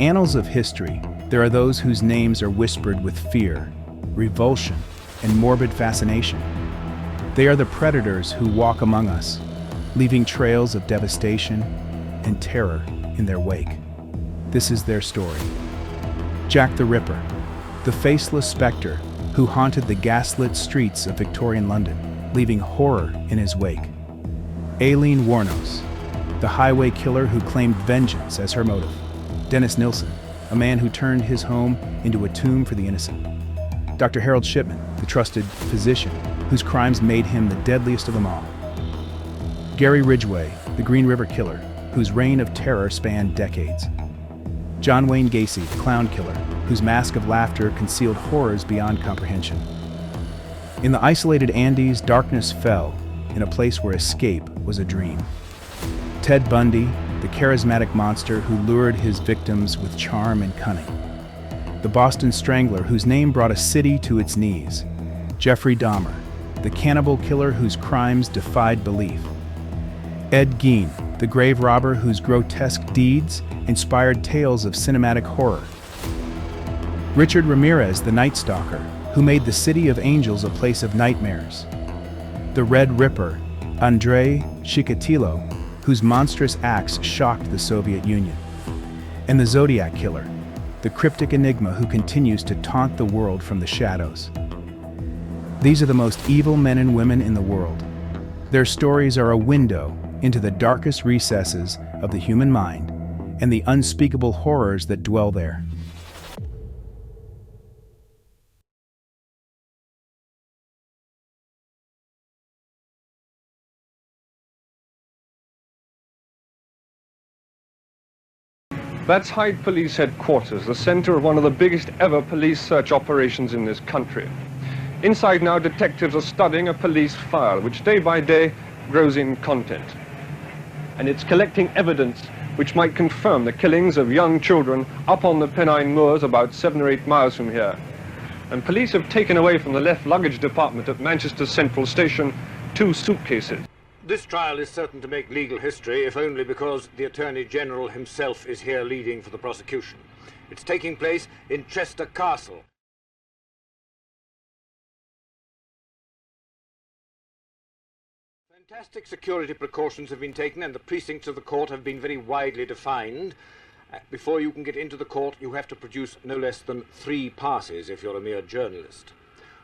annals of history, there are those whose names are whispered with fear, revulsion, and morbid fascination. They are the predators who walk among us, leaving trails of devastation and terror in their wake. This is their story. Jack the Ripper, the faceless specter who haunted the gaslit streets of Victorian London, leaving horror in his wake. Aileen Wuornos, the highway killer who claimed vengeance as her motive. Dennis Nilsen, a man who turned his home into a tomb for the innocent. Dr. Harold Shipman, the trusted physician whose crimes made him the deadliest of them all. Gary Ridgway, the Green River Killer, whose reign of terror spanned decades. John Wayne Gacy, the Clown Killer, whose mask of laughter concealed horrors beyond comprehension. In the isolated Andes, darkness fell in a place where escape was a dream. Ted Bundy, the charismatic monster who lured his victims with charm and cunning. The Boston Strangler, whose name brought a city to its knees. Jeffrey Dahmer, the cannibal killer whose crimes defied belief. Ed Gein, the grave robber whose grotesque deeds inspired tales of cinematic horror. Richard Ramirez, the Night Stalker, who made the City of Angels a place of nightmares. The Red Ripper, Andrei Chikatilo, whose monstrous acts shocked the Soviet Union. And the Zodiac Killer, the cryptic enigma who continues to taunt the world from the shadows. These are the most evil men and women in the world. Their stories are a window into the darkest recesses of the human mind and the unspeakable horrors that dwell there. That's Hyde Police Headquarters, the center of one of the biggest ever police search operations in this country. Inside now, detectives are studying a police file, which day by day grows in content. And it's collecting evidence which might confirm the killings of young children up on the Pennine Moors about 7 or 8 miles from here. And police have taken away from the left luggage department at Manchester Central Station 2 suitcases. This trial is certain to make legal history, if only because the Attorney General himself is here leading for the prosecution. It's taking place in Chester Castle. Fantastic security precautions have been taken and the precincts of the court have been very widely defined. Before you can get into the court, you have to produce no less than 3 passes if you're a mere journalist.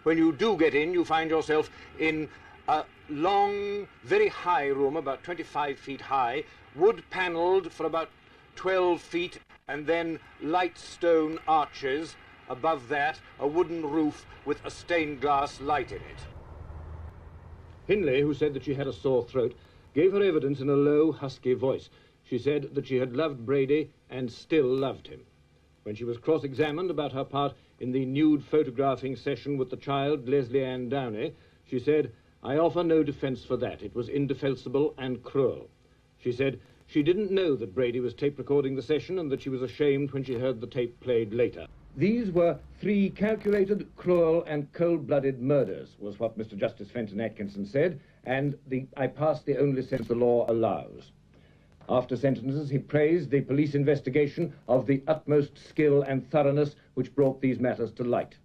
When you do get in, you find yourself in a long, very high room, about 25 feet high, wood-panelled for about 12 feet, and then light stone arches. Above that, a wooden roof with a stained glass light in it. Hindley, who said that she had a sore throat, gave her evidence in a low, husky voice. She said that she had loved Brady and still loved him. When she was cross-examined about her part in the nude photographing session with the child, Leslie Ann Downey, she said, "I offer no defense for that. It was indefensible and cruel." She said she didn't know that Brady was tape recording the session and that she was ashamed when she heard the tape played later. These were 3 calculated, cruel and cold-blooded murders, was what Mr. Justice Fenton Atkinson said, and I passed the only sentence the law allows. After sentences, he praised the police investigation of the utmost skill and thoroughness which brought these matters to light.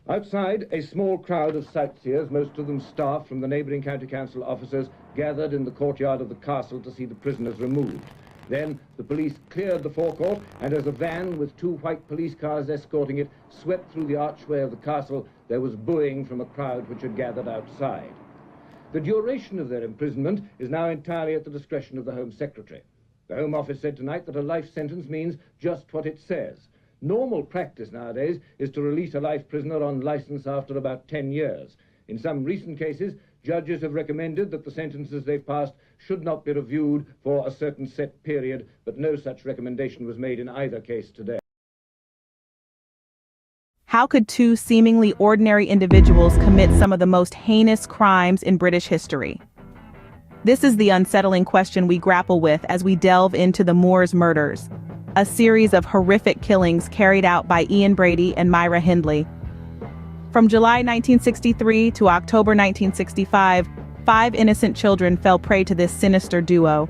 Outside, a small crowd of sightseers, most of them staff from the neighbouring county council officers, gathered in the courtyard of the castle to see the prisoners removed. Then the police cleared the forecourt, and as a van with 2 white police cars escorting it swept through the archway of the castle, there was booing from a crowd which had gathered outside. The duration of their imprisonment is now entirely at the discretion of the Home Secretary. The Home Office said tonight that a life sentence means just what it says. Normal practice nowadays is to release a life prisoner on license after about 10 years. In some recent cases, judges have recommended that the sentences they've passed should not be reviewed for a certain set period, but no such recommendation was made in either case today. How could 2 seemingly ordinary individuals commit some of the most heinous crimes in British history? This is the unsettling question we grapple with as we delve into the Moors murders, a series of horrific killings carried out by Ian Brady and Myra Hindley. From July 1963 to October 1965, 5 innocent children fell prey to this sinister duo.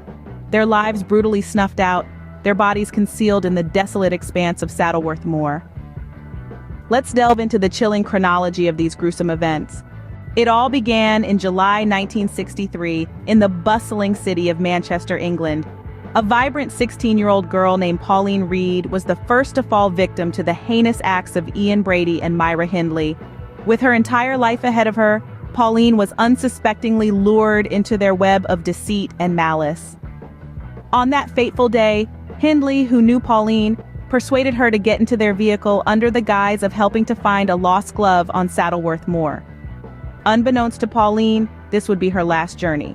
Their lives brutally snuffed out, their bodies concealed in the desolate expanse of Saddleworth Moor. Let's delve into the chilling chronology of these gruesome events. It all began in July 1963 in the bustling city of Manchester, England. A vibrant 16-year-old girl named Pauline Reed was the first to fall victim to the heinous acts of Ian Brady and Myra Hindley. With her entire life ahead of her, Pauline was unsuspectingly lured into their web of deceit and malice. On that fateful day, Hindley, who knew Pauline, persuaded her to get into their vehicle under the guise of helping to find a lost glove on Saddleworth Moor. Unbeknownst to Pauline, this would be her last journey.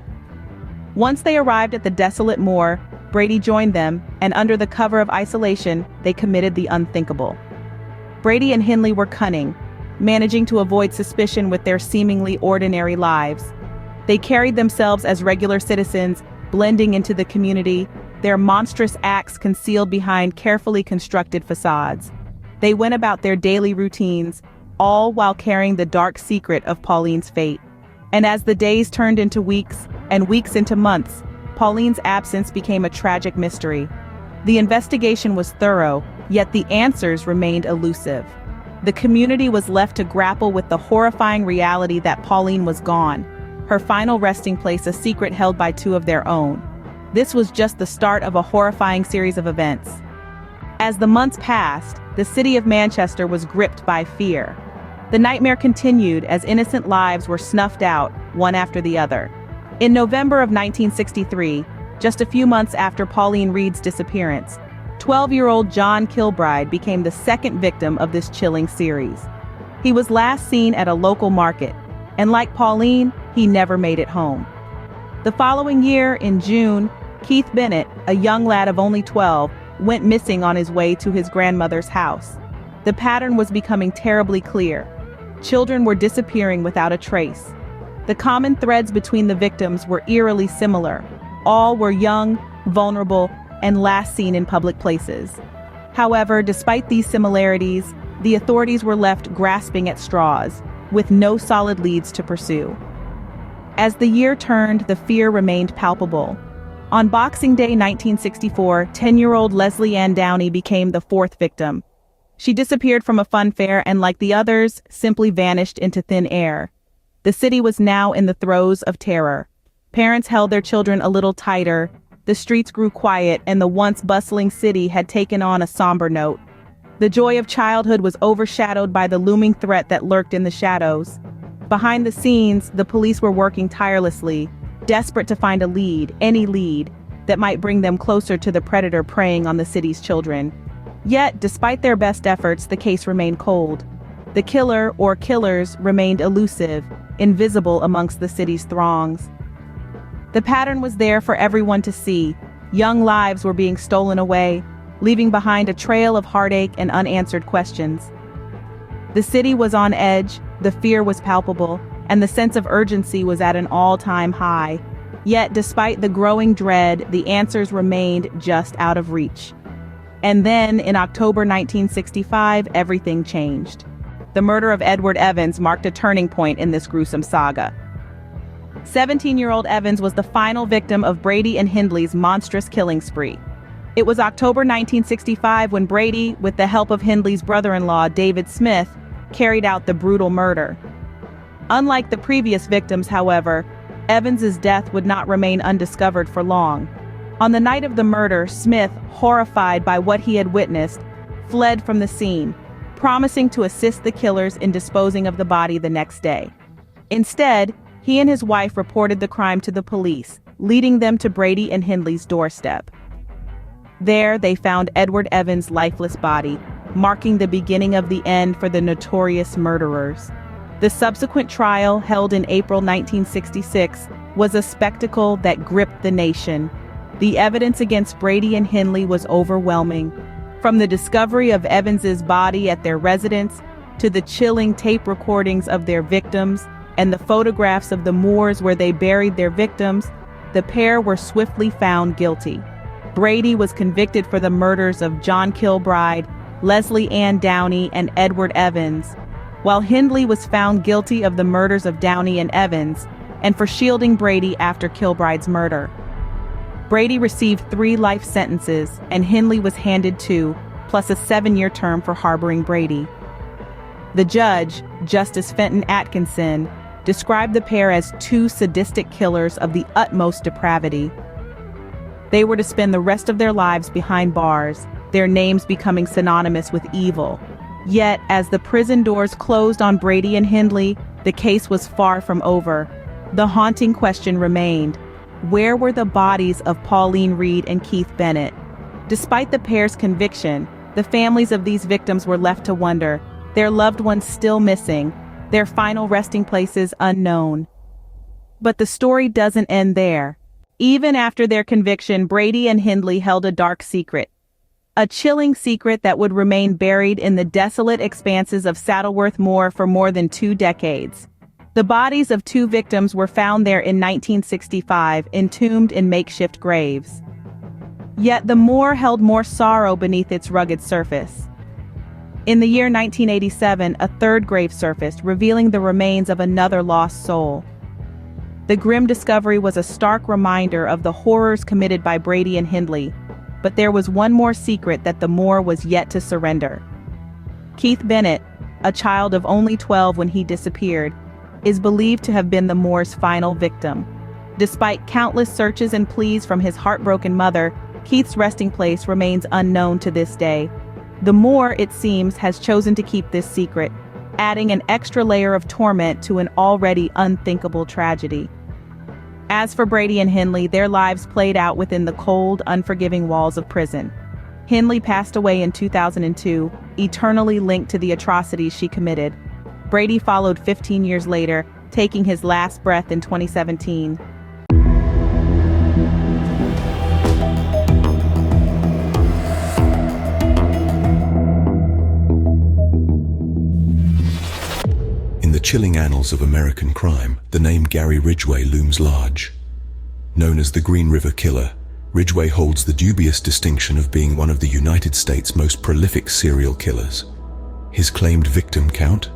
Once they arrived at the desolate moor, Brady joined them, and under the cover of isolation, they committed the unthinkable. Brady and Hindley were cunning, managing to avoid suspicion with their seemingly ordinary lives. They carried themselves as regular citizens, blending into the community, their monstrous acts concealed behind carefully constructed facades. They went about their daily routines, all while carrying the dark secret of Pauline's fate. And as the days turned into weeks, and weeks into months, Pauline's absence became a tragic mystery. The investigation was thorough, yet the answers remained elusive. The community was left to grapple with the horrifying reality that Pauline was gone, her final resting place a secret held by two of their own. This was just the start of a horrifying series of events. As the months passed, the city of Manchester was gripped by fear. The nightmare continued as innocent lives were snuffed out, one after the other. In November of 1963, just a few months after Pauline Reed's disappearance, 12-year-old John Kilbride became the second victim of this chilling series. He was last seen at a local market, and like Pauline, he never made it home. The following year, in June, Keith Bennett, a young lad of only 12, went missing on his way to his grandmother's house. The pattern was becoming terribly clear. Children were disappearing without a trace. The common threads between the victims were eerily similar. All were young, vulnerable, and last seen in public places. However, despite these similarities, the authorities were left grasping at straws, with no solid leads to pursue. As the year turned, the fear remained palpable. On Boxing Day 1964, 10-year-old Leslie Ann Downey became the fourth victim. She disappeared from a fun fair and, like the others, simply vanished into thin air. The city was now in the throes of terror. Parents held their children a little tighter, the streets grew quiet, and the once bustling city had taken on a somber note. The joy of childhood was overshadowed by the looming threat that lurked in the shadows. Behind the scenes, the police were working tirelessly, desperate to find a lead, any lead, that might bring them closer to the predator preying on the city's children. Yet, despite their best efforts, the case remained cold. The killer, or killers, remained elusive, invisible amongst the city's throngs. The pattern was there for everyone to see. Young lives were being stolen away, leaving behind a trail of heartache and unanswered questions. The city was on edge, the fear was palpable, and the sense of urgency was at an all-time high. Yet, despite the growing dread, the answers remained just out of reach. And then, in October 1965, everything changed. The murder of Edward Evans marked a turning point in this gruesome saga. 17-year-old Evans was the final victim of Brady and Hindley's monstrous killing spree. It was October 1965 when Brady, with the help of Hindley's brother-in-law, David Smith, carried out the brutal murder. Unlike the previous victims, however, Evans's death would not remain undiscovered for long. On the night of the murder, Smith, horrified by what he had witnessed, fled from the scene, promising to assist the killers in disposing of the body the next day. Instead, he and his wife reported the crime to the police, leading them to Brady and Hindley's doorstep. There, they found Edward Evans' lifeless body, marking the beginning of the end for the notorious murderers. The subsequent trial, held in April 1966, was a spectacle that gripped the nation. The evidence against Brady and Hindley was overwhelming. From the discovery of Evans's body at their residence, to the chilling tape recordings of their victims, and the photographs of the moors where they buried their victims, the pair were swiftly found guilty. Brady was convicted for the murders of John Kilbride, Leslie Ann Downey, and Edward Evans, while Hindley was found guilty of the murders of Downey and Evans, and for shielding Brady after Kilbride's murder. Brady received 3 life sentences, and Hindley was handed 2, plus a 7-year term for harboring Brady. The judge, Justice Fenton Atkinson, described the pair as 2 sadistic killers of the utmost depravity. They were to spend the rest of their lives behind bars, their names becoming synonymous with evil. Yet, as the prison doors closed on Brady and Hindley, the case was far from over. The haunting question remained: where were the bodies of Pauline Reed and Keith Bennett? Despite the pair's conviction, the families of these victims were left to wonder, their loved ones still missing, their final resting places unknown. But the story doesn't end there. Even after their conviction, Brady and Hindley held a dark secret. A chilling secret that would remain buried in the desolate expanses of Saddleworth Moor for more than 2 decades. The bodies of 2 victims were found there in 1965, entombed in makeshift graves. Yet the moor held more sorrow beneath its rugged surface. In the year 1987, a 3rd grave surfaced, revealing the remains of another lost soul. The grim discovery was a stark reminder of the horrors committed by Brady and Hindley, but there was one more secret that the moor was yet to surrender. Keith Bennett, a child of only 12 when he disappeared, is believed to have been the moor's final victim. Despite countless searches and pleas from his heartbroken mother, Keith's resting place remains unknown to this day. The moor, it seems, has chosen to keep this secret, adding an extra layer of torment to an already unthinkable tragedy. As for Brady and Hindley, their lives played out within the cold, unforgiving walls of prison. Hindley passed away in 2002, eternally linked to the atrocities she committed. Brady followed 15 years later, taking his last breath in 2017. In the chilling annals of American crime, the name Gary Ridgway looms large. Known as the Green River Killer, Ridgway holds the dubious distinction of being one of the United States' most prolific serial killers. His claimed victim count?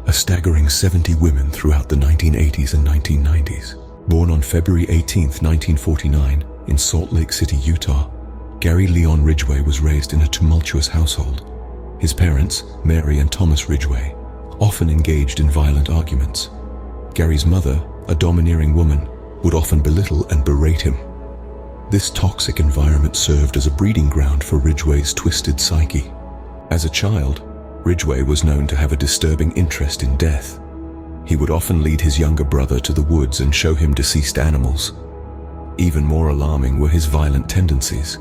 A staggering 70 women throughout the 1980s and 1990s. Born on February 18, 1949, in Salt Lake City, Utah, Gary Leon Ridgway was raised in a tumultuous household. His parents, Mary and Thomas Ridgway, often engaged in violent arguments. Gary's mother, a domineering woman, would often belittle and berate him. This toxic environment served as a breeding ground for Ridgway's twisted psyche. As a child, Ridgway was known to have a disturbing interest in death. He would often lead his younger brother to the woods and show him deceased animals. Even more alarming were his violent tendencies.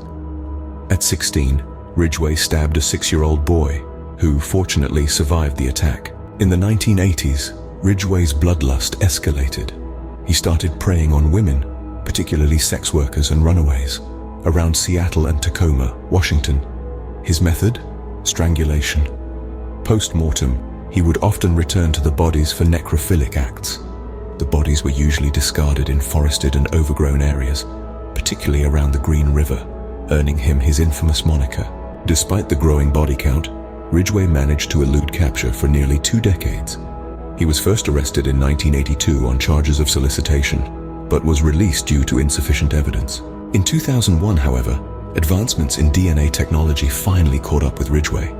At 16, Ridgway stabbed a 6-year-old boy, who fortunately survived the attack. In the 1980s, Ridgway's bloodlust escalated. He started preying on women, particularly sex workers and runaways, around Seattle and Tacoma, Washington. His method? Strangulation. Post-mortem, he would often return to the bodies for necrophilic acts. The bodies were usually discarded in forested and overgrown areas, particularly around the Green River, earning him his infamous moniker. Despite the growing body count, Ridgway managed to elude capture for nearly 2 decades. He was first arrested in 1982 on charges of solicitation, but was released due to insufficient evidence. In 2001, however, advancements in DNA technology finally caught up with Ridgway.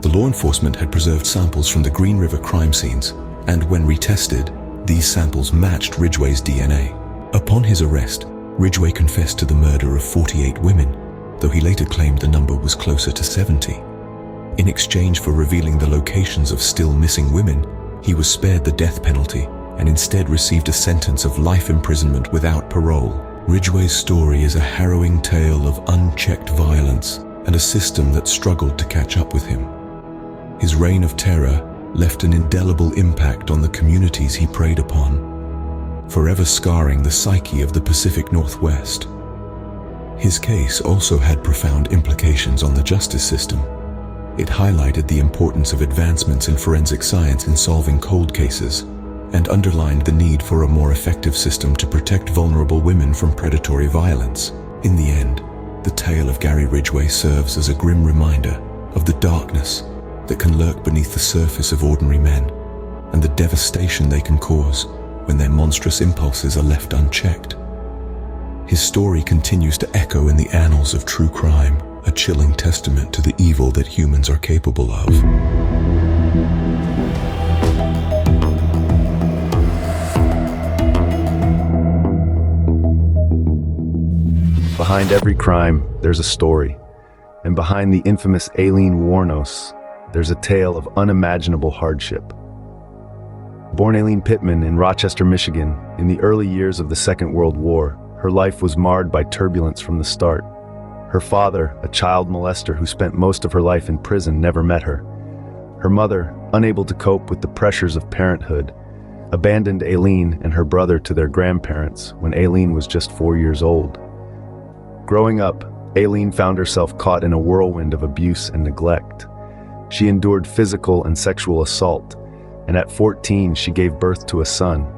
The law enforcement had preserved samples from the Green River crime scenes, and when retested, these samples matched Ridgway's DNA. Upon his arrest, Ridgway confessed to the murder of 48 women, though he later claimed the number was closer to 70. In exchange for revealing the locations of still missing women, he was spared the death penalty and instead received a sentence of life imprisonment without parole. Ridgway's story is a harrowing tale of unchecked violence and a system that struggled to catch up with him. His reign of terror left an indelible impact on the communities he preyed upon, forever scarring the psyche of the Pacific Northwest. His case also had profound implications on the justice system. It highlighted the importance of advancements in forensic science in solving cold cases, and underlined the need for a more effective system to protect vulnerable women from predatory violence. In the end, the tale of Gary Ridgway serves as a grim reminder of the darkness that can lurk beneath the surface of ordinary men, and the devastation they can cause when their monstrous impulses are left unchecked. His story continues to echo in the annals of true crime, a chilling testament to the evil that humans are capable of. Behind every crime, there's a story. And behind the infamous Aileen Wuornos, there's a tale of unimaginable hardship. Born Aileen Pittman in Rochester, Michigan, in the early years of the Second World War, her life was marred by turbulence from the start. Her father, a child molester who spent most of her life in prison, never met her. Her mother, unable to cope with the pressures of parenthood, abandoned Aileen and her brother to their grandparents when Aileen was just 4 years old. Growing up, Aileen found herself caught in a whirlwind of abuse and neglect. She endured physical and sexual assault, and at 14 she gave birth to a son,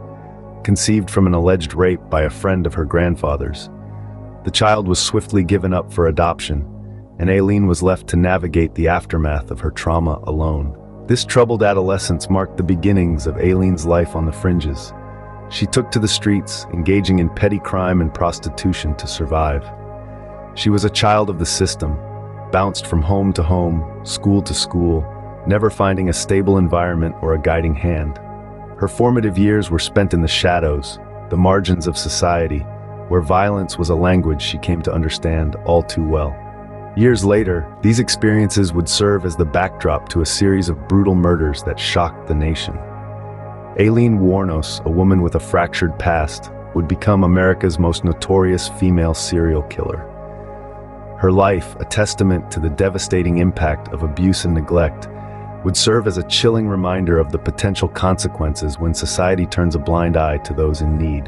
conceived from an alleged rape by a friend of her grandfather's. The child was swiftly given up for adoption, and Aileen was left to navigate the aftermath of her trauma alone. This troubled adolescence marked the beginnings of Aileen's life on the fringes. She took to the streets, engaging in petty crime and prostitution to survive. She was a child of the system, bounced from home to home, school to school, never finding a stable environment or a guiding hand. Her formative years were spent in the shadows, the margins of society, where violence was a language she came to understand all too well. Years later, these experiences would serve as the backdrop to a series of brutal murders that shocked the nation. Aileen Wuornos, a woman with a fractured past, would become America's most notorious female serial killer. Her life, a testament to the devastating impact of abuse and neglect, would serve as a chilling reminder of the potential consequences when society turns a blind eye to those in need.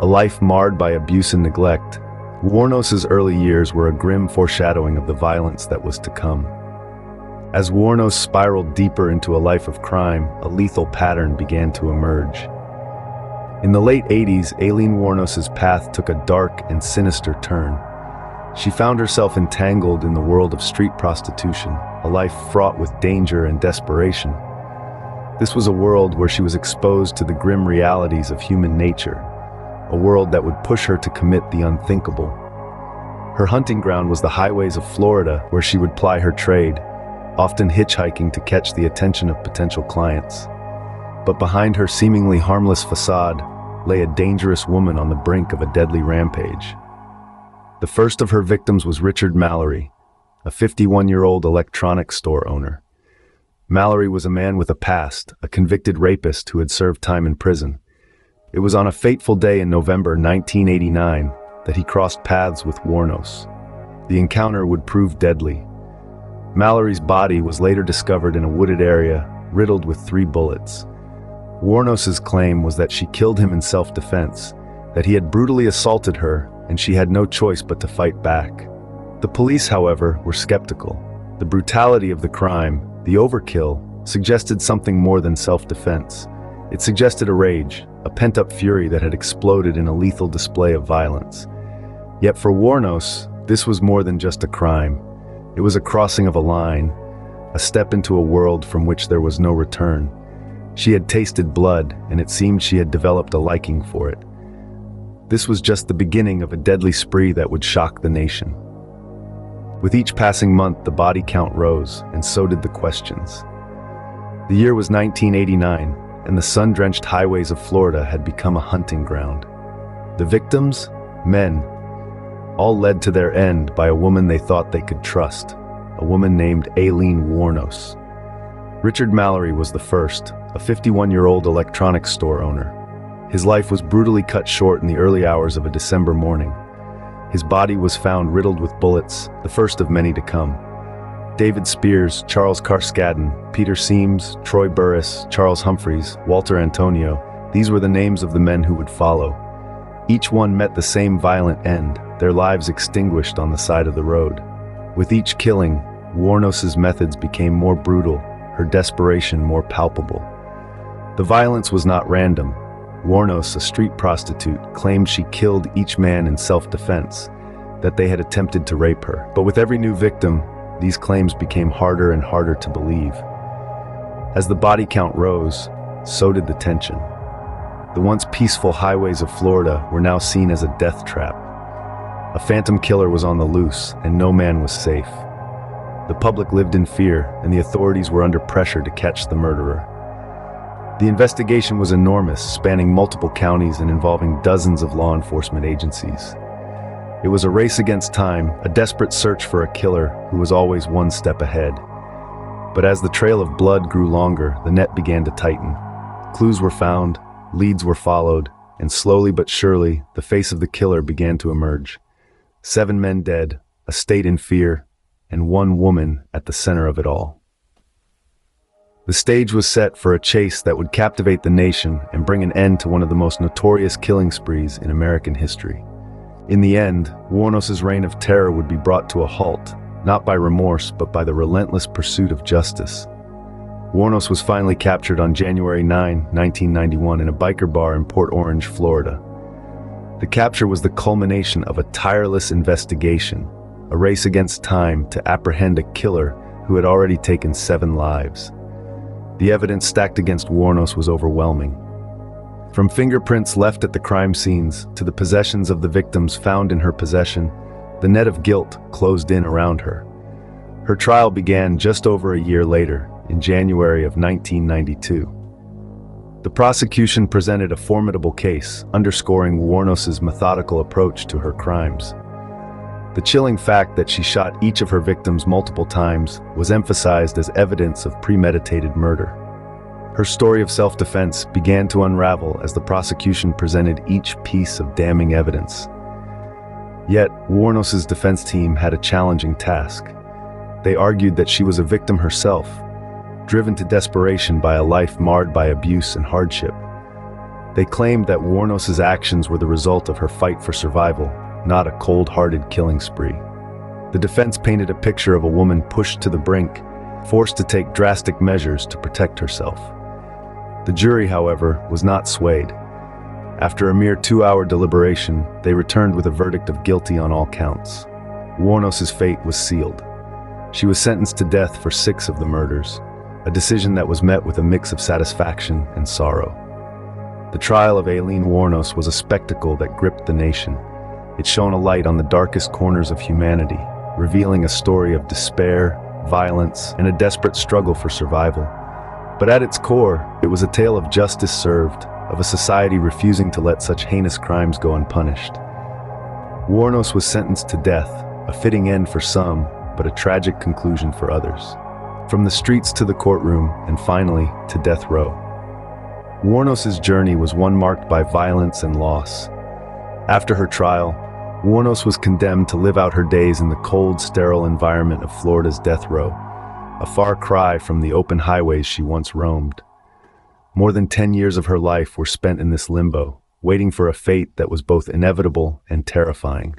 A life marred by abuse and neglect, Wuornos' early years were a grim foreshadowing of the violence that was to come. As Wuornos spiraled deeper into a life of crime, a lethal pattern began to emerge. In the late 80s, Aileen Wuornos' path took a dark and sinister turn. She found herself entangled in the world of street prostitution, a life fraught with danger and desperation. This was a world where she was exposed to the grim realities of human nature, a world that would push her to commit the unthinkable. Her hunting ground was the highways of Florida, where she would ply her trade, often hitchhiking to catch the attention of potential clients. But behind her seemingly harmless facade lay a dangerous woman on the brink of a deadly rampage. The first of her victims was Richard Mallory, a 51-year-old electronics store owner. Mallory was a man with a past, a convicted rapist who had served time in prison. It was on a fateful day in November 1989 that he crossed paths with Wuornos. The encounter would prove deadly. Mallory's body was later discovered in a wooded area, riddled with 3 bullets. Wuornos' claim was that she killed him in self-defense, that he had brutally assaulted her and she had no choice but to fight back. The police, however, were skeptical. The brutality of the crime, the overkill, suggested something more than self-defense. It suggested a rage, a pent-up fury that had exploded in a lethal display of violence. Yet for Wuornos, this was more than just a crime. It was a crossing of a line, a step into a world from which there was no return. She had tasted blood, and it seemed she had developed a liking for it. This was just the beginning of a deadly spree that would shock the nation. With each passing month, the body count rose, and so did the questions. The year was 1989, and the sun-drenched highways of Florida had become a hunting ground. The victims, men, all led to their end by a woman they thought they could trust, a woman named Aileen Wuornos. Richard Mallory was the first, a 51-year-old electronics store owner. His life was brutally cut short in the early hours of a December morning. His body was found riddled with bullets, the first of many to come. David Spears, Charles Carskadden, Peter Seams, Troy Burris, Charles Humphreys, Walter Antonio, these were the names of the men who would follow. Each one met the same violent end, their lives extinguished on the side of the road. With each killing, Wuornos' methods became more brutal, her desperation more palpable. The violence was not random. Wuornos, a street prostitute, claimed she killed each man in self-defense, that they had attempted to rape her. But with every new victim, these claims became harder and harder to believe. As the body count rose, so did the tension. The once peaceful highways of Florida were now seen as a death trap. A phantom killer was on the loose, and no man was safe. The public lived in fear, and the authorities were under pressure to catch the murderer. The investigation was enormous, spanning multiple counties and involving dozens of law enforcement agencies. It was a race against time, a desperate search for a killer who was always one step ahead. But as the trail of blood grew longer, the net began to tighten. Clues were found, leads were followed, and slowly but surely, the face of the killer began to emerge. 7 men dead, a state in fear, and one woman at the center of it all. The stage was set for a chase that would captivate the nation and bring an end to one of the most notorious killing sprees in American history. In the end, Wuornos's reign of terror would be brought to a halt, not by remorse, but by the relentless pursuit of justice. Wuornos was finally captured on January 9, 1991 in a biker bar in Port Orange, Florida. The capture was the culmination of a tireless investigation, a race against time to apprehend a killer who had already taken 7 lives. The evidence stacked against Wuornos was overwhelming. From fingerprints left at the crime scenes to the possessions of the victims found in her possession, the net of guilt closed in around her. Her trial began just over a year later, in January of 1992. The prosecution presented a formidable case, underscoring Wuornos's methodical approach to her crimes. The chilling fact that she shot each of her victims multiple times was emphasized as evidence of premeditated murder. Her story of self-defense began to unravel as the prosecution presented each piece of damning evidence. Yet, Wuornos's defense team had a challenging task. They argued that she was a victim herself, driven to desperation by a life marred by abuse and hardship. They claimed that Wuornos's actions were the result of her fight for survival, not a cold-hearted killing spree. The defense painted a picture of a woman pushed to the brink, forced to take drastic measures to protect herself. The jury, however, was not swayed. After a mere 2-hour deliberation, they returned with a verdict of guilty on all counts. Wuornos's fate was sealed. She was sentenced to death for 6 of the murders, a decision that was met with a mix of satisfaction and sorrow. The trial of Aileen Wuornos was a spectacle that gripped the nation. It shone a light on the darkest corners of humanity, revealing a story of despair, violence, and a desperate struggle for survival. But at its core, it was a tale of justice served, of a society refusing to let such heinous crimes go unpunished. Wuornos was sentenced to death, a fitting end for some, but a tragic conclusion for others. From the streets to the courtroom, and finally, to death row. Wuornos's journey was one marked by violence and loss. After her trial, Wuornos was condemned to live out her days in the cold, sterile environment of Florida's death row, a far cry from the open highways she once roamed. More than 10 years of her life were spent in this limbo, waiting for a fate that was both inevitable and terrifying.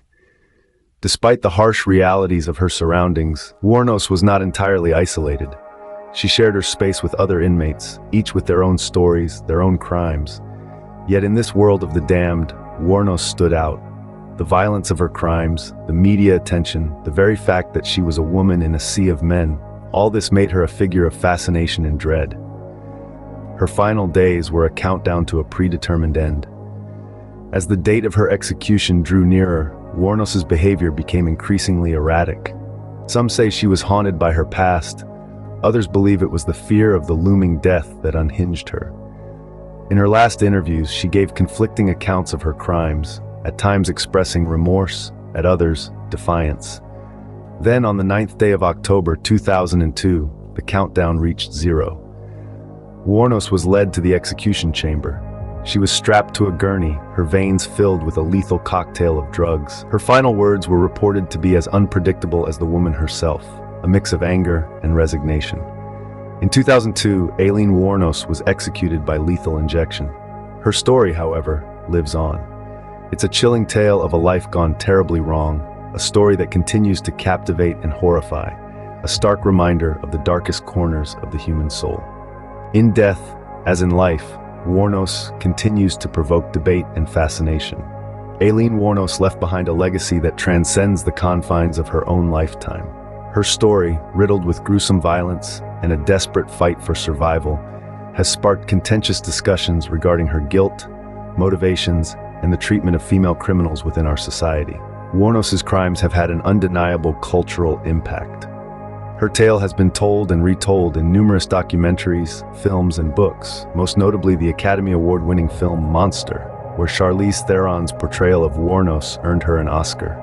Despite the harsh realities of her surroundings, Wuornos was not entirely isolated. She shared her space with other inmates, each with their own stories, their own crimes. Yet in this world of the damned, Wuornos stood out. The violence of her crimes, the media attention, the very fact that she was a woman in a sea of men, all this made her a figure of fascination and dread. Her final days were a countdown to a predetermined end. As the date of her execution drew nearer, Wuornos's behavior became increasingly erratic. Some say she was haunted by her past. Others believe it was the fear of the looming death that unhinged her. In her last interviews, she gave conflicting accounts of her crimes, at times expressing remorse, at others, defiance. Then, on the 9th day of October 2002, the countdown reached 0. Wuornos was led to the execution chamber. She was strapped to a gurney, her veins filled with a lethal cocktail of drugs. Her final words were reported to be as unpredictable as the woman herself, a mix of anger and resignation. In 2002, Aileen Wuornos was executed by lethal injection. Her story, however, lives on. It's a chilling tale of a life gone terribly wrong, a story that continues to captivate and horrify, a stark reminder of the darkest corners of the human soul. In death, as in life, Wuornos continues to provoke debate and fascination. Aileen Wuornos left behind a legacy that transcends the confines of her own lifetime. Her story, riddled with gruesome violence and a desperate fight for survival, has sparked contentious discussions regarding her guilt, motivations, and the treatment of female criminals within our society. Wuornos's crimes have had an undeniable cultural impact. Her tale has been told and retold in numerous documentaries, films, and books, most notably the Academy Award-winning film Monster, where Charlize Theron's portrayal of Wuornos earned her an Oscar.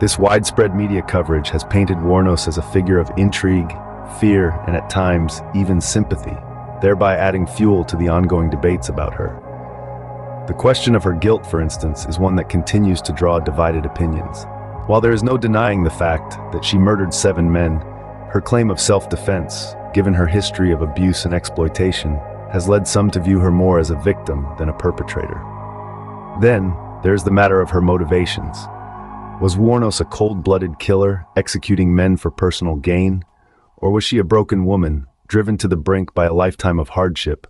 This widespread media coverage has painted Wuornos as a figure of intrigue, fear, and at times, even sympathy, thereby adding fuel to the ongoing debates about her. The question of her guilt, for instance, is one that continues to draw divided opinions. While there is no denying the fact that she murdered 7 men, her claim of self-defense, given her history of abuse and exploitation, has led some to view her more as a victim than a perpetrator. Then, there's the matter of her motivations. Was Wuornos a cold-blooded killer, executing men for personal gain? Or was she a broken woman, driven to the brink by a lifetime of hardship,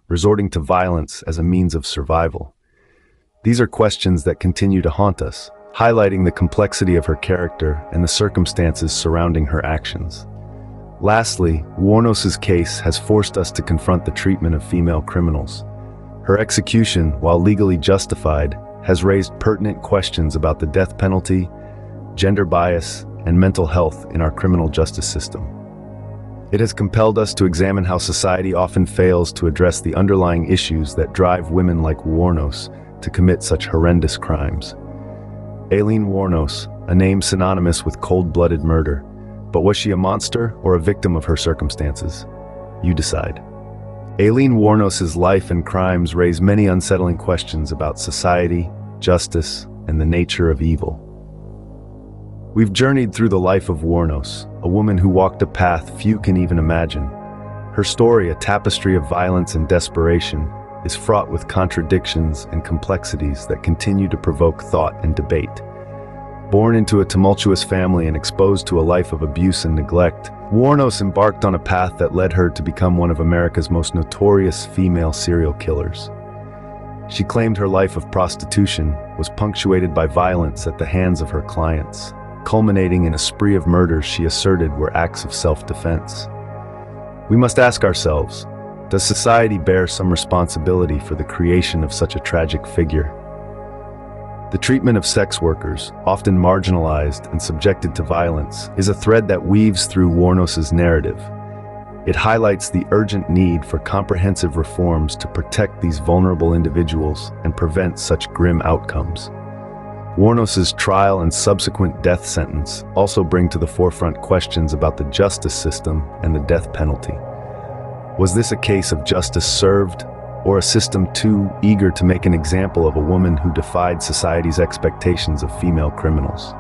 resorting to violence as a means of survival? These are questions that continue to haunt us, highlighting the complexity of her character and the circumstances surrounding her actions. Lastly, Wuornos's case has forced us to confront the treatment of female criminals. Her execution, while legally justified, has raised pertinent questions about the death penalty, gender bias, and mental health in our criminal justice system. It has compelled us to examine how society often fails to address the underlying issues that drive women like Wuornos to commit such horrendous crimes. Aileen Wuornos, a name synonymous with cold-blooded murder. But was she a monster or a victim of her circumstances? You decide. Aileen Wuornos's life and crimes raise many unsettling questions about society, justice, and the nature of evil. We've journeyed through the life of Wuornos, a woman who walked a path few can even imagine. Her story, a tapestry of violence and desperation, is fraught with contradictions and complexities that continue to provoke thought and debate. Born into a tumultuous family and exposed to a life of abuse and neglect, Wuornos embarked on a path that led her to become one of America's most notorious female serial killers. She claimed her life of prostitution was punctuated by violence at the hands of her clients, culminating in a spree of murders she asserted were acts of self-defense. We must ask ourselves, does society bear some responsibility for the creation of such a tragic figure? The treatment of sex workers, often marginalized and subjected to violence, is a thread that weaves through Wuornos's narrative. It highlights the urgent need for comprehensive reforms to protect these vulnerable individuals and prevent such grim outcomes. Wuornos's trial and subsequent death sentence also bring to the forefront questions about the justice system and the death penalty. Was this a case of justice served, or a system too eager to make an example of a woman who defied society's expectations of female criminals?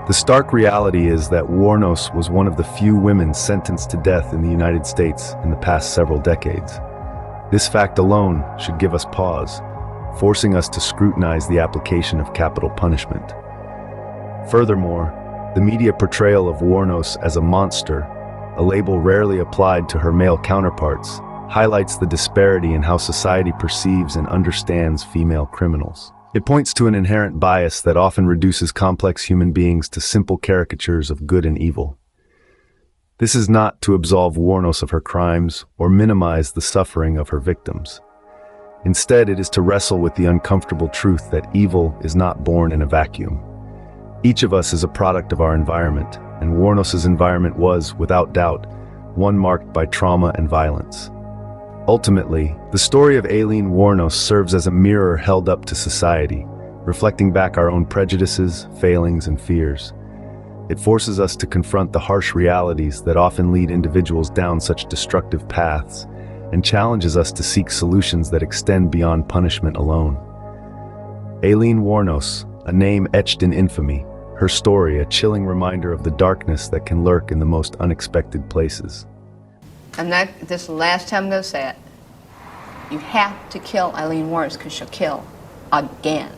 The stark reality is that Wuornos was one of the few women sentenced to death in the United States in the past several decades. This fact alone should give us pause, forcing us to scrutinize the application of capital punishment. Furthermore, the media portrayal of Wuornos as a monster, a label rarely applied to her male counterparts, highlights the disparity in how society perceives and understands female criminals. It points to an inherent bias that often reduces complex human beings to simple caricatures of good and evil. This is not to absolve Wuornos of her crimes or minimize the suffering of her victims. Instead, it is to wrestle with the uncomfortable truth that evil is not born in a vacuum. Each of us is a product of our environment, and Wuornos's environment was, without doubt, one marked by trauma and violence. Ultimately, the story of Aileen Wuornos serves as a mirror held up to society, reflecting back our own prejudices, failings, and fears. It forces us to confront the harsh realities that often lead individuals down such destructive paths, and challenges us to seek solutions that extend beyond punishment alone. Aileen Wuornos, a name etched in infamy, her story a chilling reminder of the darkness that can lurk in the most unexpected places. And this is the last time I'm going to say it. You have to kill Aileen Wuornos because she'll kill again.